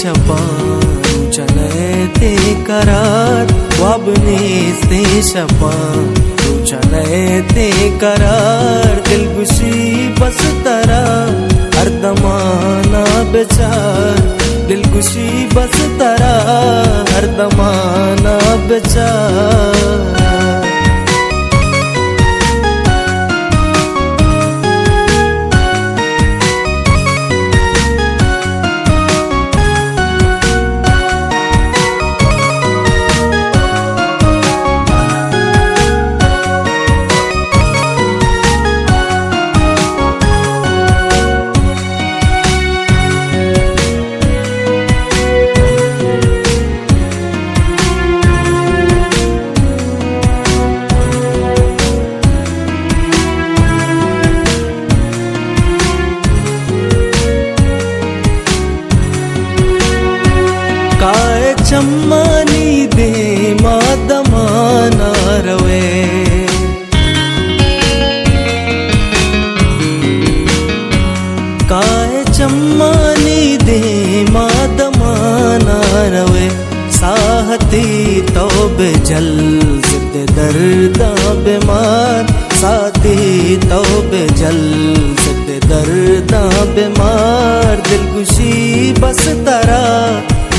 शपान चले करार वाब नेस्ते शपान चले करार दिलगुशी बस तरा हर दमाना बेचार दिलगुशी बस तरा हर दमाना बेचार चम्मानी दे मादमाना रवे काए चम्मानी दे मादमाना रवे साहती तौबे जल जिद्दे दर्दा बीमार साथी तौबे जल जिद्दे दर्दा बीमार दिलगुशी बस तरा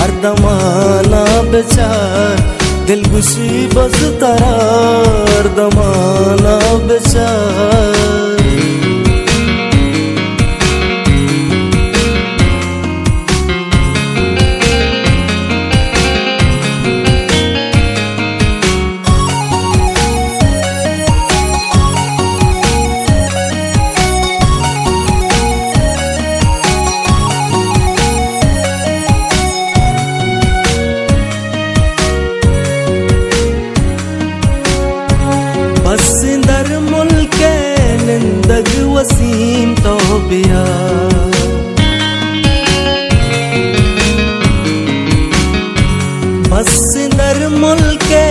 हर दमाना बेचार दिलगुशी बस तरा हर दमाना बेचार बसिंदर मुल्के निंदग वसीम तौबिया बसिंदर मुल्के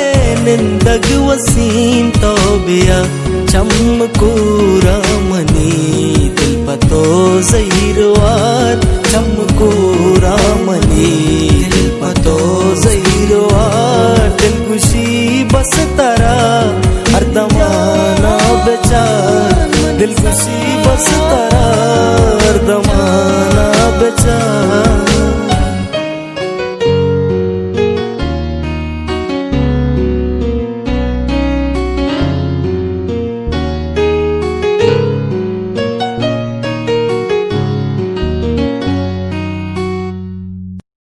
निंदग वसीम तौबिया चमकूरा मनी दिल पतो ज़हीरवार चमकूरा मनी दिल पतो ज़हीरवार दिलगुशी बस तरा हर दमाना बेचार दिलगुशी बस तरा हर दमाना बेचार